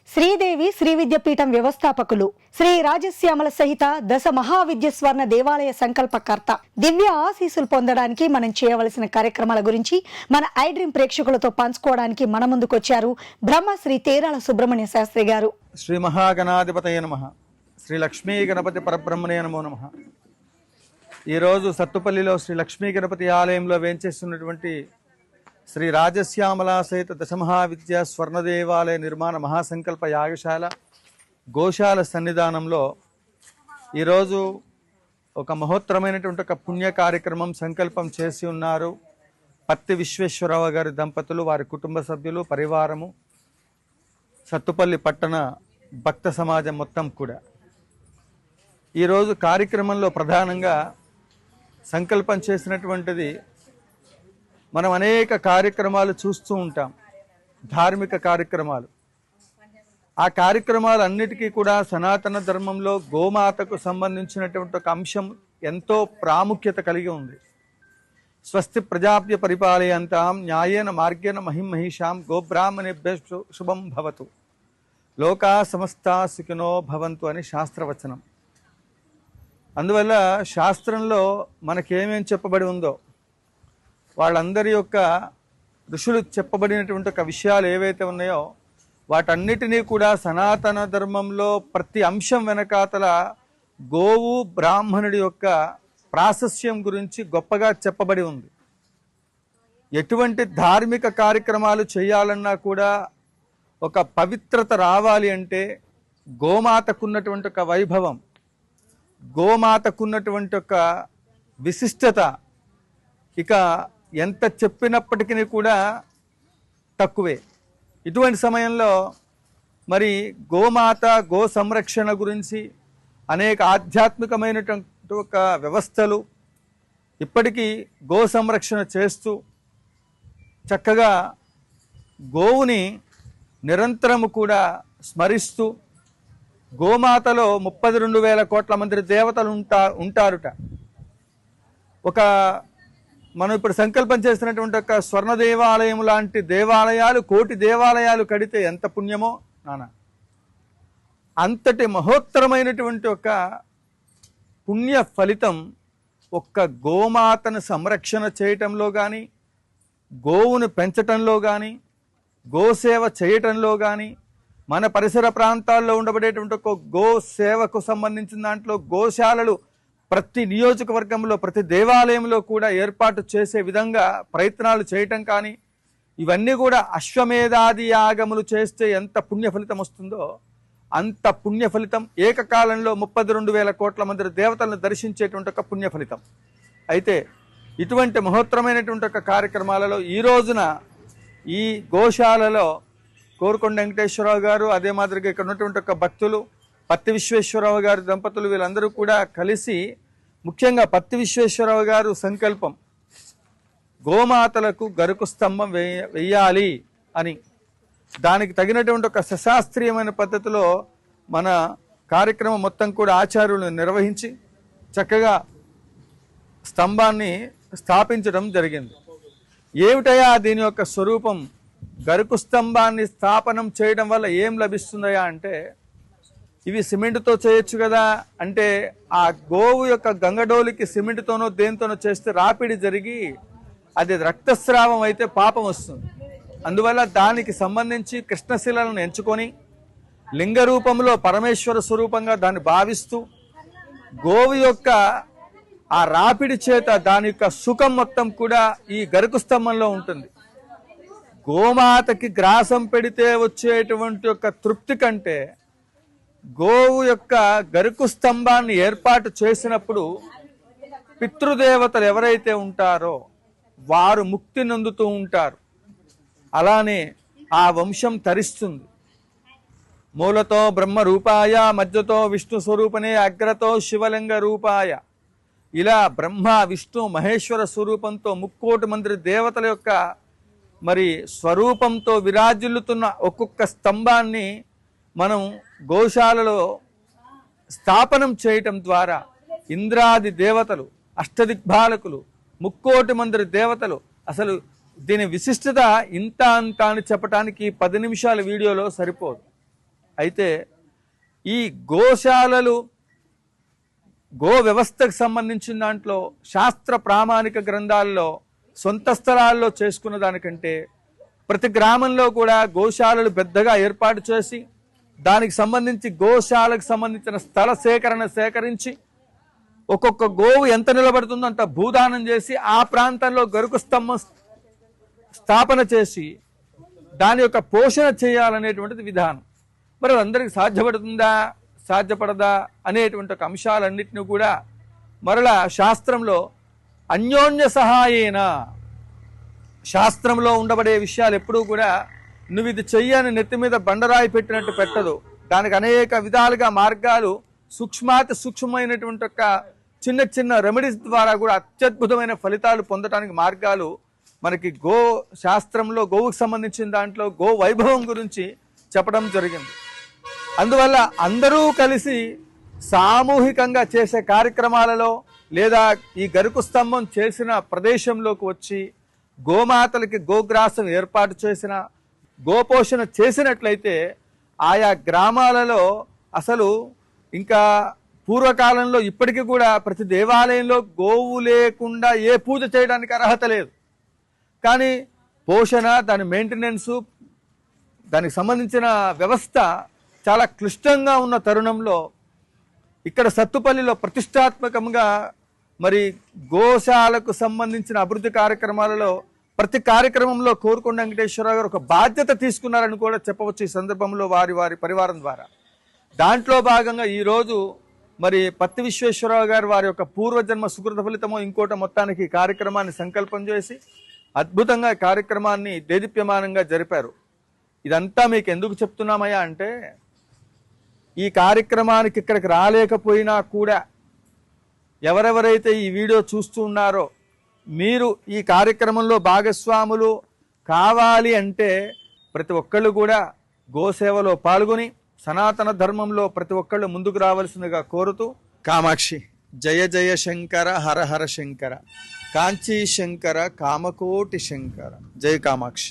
శ్రీదేవి శ్రీ విద్యాపీఠం వ్యవస్థాపకులు శ్రీ రాజశ్యామల సహిత దశ మహావిద్య స్వర్ణ దేవాలయ సంకల్పకర్త దివ్య ఆశీస్సులు పొందడానికి మనం చేయవలసిన కార్యక్రమాల గురించి మన ఐ డ్రీమ్ ప్రేక్షకులతో పంచుకోవడానికి మన ముందుకొచ్చారు బ్రహ్మశ్రీ తేరాల సుబ్రహ్మణ్య శాస్త్రి గారు. శ్రీ మహాగణాధిపతయ నమః. శ్రీ లక్ష్మీ గణపతి పరబ్రహ్మణే నమో నమః. ఈరోజు సత్తుపల్లిలో శ్రీ లక్ష్మీ గణపతి ఆలయంలో వేంచేస్తున్నటువంటి శ్రీ రాజశ్యామల సహిత దశమహావిద్య స్వర్ణదేవాలయ నిర్మాణ మహాసంకల్ప యాగశాల గోశాల సన్నిధానంలో ఈరోజు ఒక మహోత్తరమైనటువంటి ఒక పుణ్య కార్యక్రమం సంకల్పం చేసి ఉన్నారు. పత్తి విశ్వేశ్వరరావు గారి దంపతులు, వారి కుటుంబ సభ్యులు, పరివారము, సత్తుపల్లి పట్టణ భక్త సమాజం మొత్తం కూడా. ఈరోజు కార్యక్రమంలో ప్రధానంగా సంకల్పం చేసినటువంటిది, మనం అనేక కార్యక్రమాలు చూస్తూ ఉంటాం, ధార్మిక కార్యక్రమాలు. ఆ కార్యక్రమాలన్నిటికీ కూడా సనాతన ధర్మంలో గోమాతకు సంబంధించినటువంటి ఒక అంశం ఎంతో ప్రాముఖ్యత కలిగి ఉంది. స్వస్తి ప్రజాప్య పరిపాలయంతాం న్యాయేన మార్గేణ మహిమహిషాం గోబ్రాహ్మణేభ్యో శుభం భవతు లోకా సమస్తా సుఖినో భవంతు అని శాస్త్రవచనం. అందువల్ల శాస్త్రంలో మనకేమేం చెప్పబడి ఉందో, వాళ్ళందరి యొక్క ఋషులు చెప్పబడినటువంటి ఒక విషయాలు ఏవైతే ఉన్నాయో వాటన్నిటినీ కూడా సనాతన ధర్మంలో ప్రతి అంశం వెనకాతల గోవు బ్రాహ్మణుడి యొక్క ప్రాశస్యం గురించి గొప్పగా చెప్పబడి ఉంది. ఎటువంటి ధార్మిక కార్యక్రమాలు చేయాలన్నా కూడా ఒక పవిత్రత రావాలి అంటే గోమాతకున్నటువంటి ఒక వైభవం, గోమాతకున్నటువంటి ఒక విశిష్టత ఇక ఎంత చెప్పినప్పటికీ కూడా తక్కువే. ఇటువంటి సమయంలో మరి గోమాత, గో సంరక్షణ గురించి అనేక ఆధ్యాత్మికమైనటువంటి ఒక వ్యవస్థలు ఇప్పటికీ గో సంరక్షణ చేస్తూ చక్కగా గోవుని నిరంతరము కూడా స్మరిస్తూ, గోమాతలో 32,000 కోట్ల మంది దేవతలు ఉంటారుట. ఒక మనం ఇప్పుడు సంకల్పం చేసినటువంటి ఒక స్వర్ణ దేవాలయం లాంటి దేవాలయాలు, కోటి దేవాలయాలు కడితే ఎంత పుణ్యమో నాన్న. అంతటి మహోత్తరమైనటువంటి ఒక పుణ్య ఫలితం ఒక్క గోమాతను సంరక్షణ చేయటంలో కానీ, గోవును పెంచటంలో కానీ, గోసేవ చేయటంలో కానీ, మన పరిసర ప్రాంతాల్లో ఉండబడేటువంటి ఒక గో సేవకు సంబంధించిన దాంట్లో గోశాలలు ప్రతి నియోజకవర్గంలో, ప్రతి దేవాలయంలో కూడా ఏర్పాటు చేసే విధంగా ప్రయత్నాలు చేయటం కానీ, ఇవన్నీ కూడా అశ్వమేధాది యాగములు చేస్తే ఎంత పుణ్య ఫలితం వస్తుందో అంత పుణ్య ఫలితం ఏకకాలంలో 32,000 కోట్ల మంది దేవతలను దర్శించేటువంటి ఒక పుణ్య ఫలితం. అయితే ఇటువంటి మహోత్తరమైనటువంటి ఒక కార్యక్రమాలలో ఈ రోజున ఈ గోశాలలో కోరుకొండ వెంకటేశ్వరరావు గారు, అదే మాదిరిగా ఇక్కడ ఉన్నటువంటి ఒక భక్తులు పత్తి విశ్వేశ్వరరావు గారి దంపతులు, వీళ్ళందరూ కూడా కలిసి, ముఖ్యంగా పత్తి విశ్వేశ్వరరావు గారు సంకల్పం గోమాతలకు గరుకు స్తంభం వెయ్యాలి అని, దానికి తగినటువంటి ఒక సశాస్త్రీయమైన పద్ధతిలో మన కార్యక్రమం మొత్తం కూడా ఆచార్యులు నిర్వహించి చక్కగా స్తంభాన్ని స్థాపించడం జరిగింది. ఏమిటయా దీని యొక్క స్వరూపం? గరుకు స్తంభాన్ని స్థాపనం చేయడం వల్ల ఏం లభిస్తుందయా అంటే, ఇవి సిమెంట్తో చేయొచ్చు కదా అంటే, ఆ గోవు యొక్క గంగడోలికి సిమెంట్తోనో దేనితోనో చేస్తే రాపిడి జరిగి అది రక్తస్రావం అయితే పాపం వస్తుంది. అందువల్ల దానికి సంబంధించి కృష్ణశిలను ఎంచుకొని లింగ రూపంలో పరమేశ్వర స్వరూపంగా దాన్ని భావిస్తూ, గోవు యొక్క ఆ రాపిడి చేత దాని యొక్క సుఖం మొత్తం కూడా ఈ గరుకు స్తంభంలో ఉంటుంది. గోమాతకి గ్రాసం పెడితే వచ్చేటువంటి ఒక తృప్తి కంటే గోవు యొక్క గరుకు స్తంభాన్ని ఏర్పాటు చేసినప్పుడు పితృదేవతలు ఎవరైతే ఉంటారో వారు ముక్తి నొందుతూ ఉంటారు. అలానే ఆ వంశం తరిస్తుంది. మూలతో బ్రహ్మ రూపాయ, మధ్యతో విష్ణు స్వరూపనే, అగ్రతో శివలింగ రూపాయ, ఇలా బ్రహ్మ విష్ణు మహేశ్వర స్వరూపంతో 3,00,00,000 మంది దేవతల యొక్క మరి స్వరూపంతో విరాజిల్లుతున్న ఒక్కొక్క స్తంభాన్ని మనం గోశాలలో స్థాపనం చేయటం ద్వారా ఇంద్రాది దేవతలు, అష్టదిగ్బాలకులు, 3,00,00,000 మంది దేవతలు, అసలు దీని విశిష్టత ఇంత అంత అని చెప్పడానికి 10 నిమిషాల వీడియోలో సరిపోదు. అయితే ఈ గోశాలలు గో వ్యవస్థకు సంబంధించిన దాంట్లో శాస్త్ర ప్రామాణిక గ్రంథాల్లో సొంత స్థలాల్లో చేసుకున్న దానికంటే ప్రతి గ్రామంలో కూడా గోశాలలు పెద్దగా ఏర్పాటు చేసి దానికి సంబంధించి గోశాలకు సంబంధించిన స్థల సేకరించి ఒక్కొక్క గోవు ఎంత నిలబడుతుందో అంత భూదానం చేసి ఆ ప్రాంతంలో గరుకు స్తంభం స్థాపన చేసి దాని యొక్క పోషణ చేయాలనేటువంటిది విధానం. మరి అందరికి సాధ్యపడుతుందా సాధ్యపడదా అనేటువంటి ఒక అంశాలన్నింటినీ కూడా మరలా శాస్త్రంలో అన్యోన్య సహాయేన, శాస్త్రంలో ఉండబడే విషయాలు ఎప్పుడూ కూడా నువ్వు ఇది చెయ్యని నెత్తి మీద బండరాయి పెట్టినట్టు పెట్టదు. దానికి అనేక విధాలుగా మార్గాలు సూక్ష్మాతి సూక్ష్మమైనటువంటి ఒక చిన్న చిన్న రెమెడీస్ ద్వారా కూడా అత్యద్భుతమైన ఫలితాలు పొందడానికి మార్గాలు మనకి గో శాస్త్రంలో గోవుకు సంబంధించిన దాంట్లో గో వైభవం గురించి చెప్పడం జరిగింది. అందువల్ల అందరూ కలిసి సామూహికంగా చేసే కార్యక్రమాలలో లేదా ఈ గరుకు స్తంభం చేసిన ప్రదేశంలోకి వచ్చి గోమాతలకి గోగ్రాసం ఏర్పాటు చేసిన గోపోషణ చేసినట్లయితే ఆయా గ్రామాలలో అసలు ఇంకా పూర్వకాలంలో ఇప్పటికీ కూడా ప్రతి దేవాలయంలో గోవు లేకుండా ఏ పూజ చేయడానికి అర్హత లేదు. కానీ పోషణ, దాని మెయింటెనెన్సు, దానికి సంబంధించిన వ్యవస్థ చాలా క్లిష్టంగా ఉన్న తరుణంలో ఇక్కడ సత్తుపల్లిలో ప్రతిష్టాత్మకంగా మరి గోశాలకు సంబంధించిన అభివృద్ధి కార్యక్రమాలలో ప్రతి కార్యక్రమంలో కోరుకొండ వెంకటేశ్వరరావు గారు ఒక బాధ్యత తీసుకున్నారని కూడా చెప్పవచ్చు ఈ సందర్భంలో వారి పరివారం ద్వారా. దాంట్లో భాగంగా ఈరోజు మరి పత్తి విశ్వేశ్వరరావు గారు వారి యొక్క పూర్వజన్మ సుకృత ఫలితమో ఇంకోట మొత్తానికి ఈ కార్యక్రమాన్ని సంకల్పం చేసి అద్భుతంగా ఈ కార్యక్రమాన్ని దేదీప్యమానంగా జరిపారు. ఇదంతా మీకు ఎందుకు చెప్తున్నామయ్యా అంటే ఈ కార్యక్రమానికి ఇక్కడికి రాలేకపోయినా కూడా ఎవరెవరైతే ఈ వీడియో చూస్తూ ఉన్నారో మీరు ఈ కార్యక్రమంలో భాగస్వాములు కావాలి అంటే ప్రతి ఒక్కళ్ళు కూడా గోసేవలో పాల్గొని సనాతన ధర్మంలో ప్రతి ఒక్కళ్ళు ముందుకు రావాల్సిందిగా కోరుతూ, కామాక్షి జయ జయ శంకర హర హర శంకర, కాంచీ శంకర కామకోటి శంకర, జయ కామాక్షి.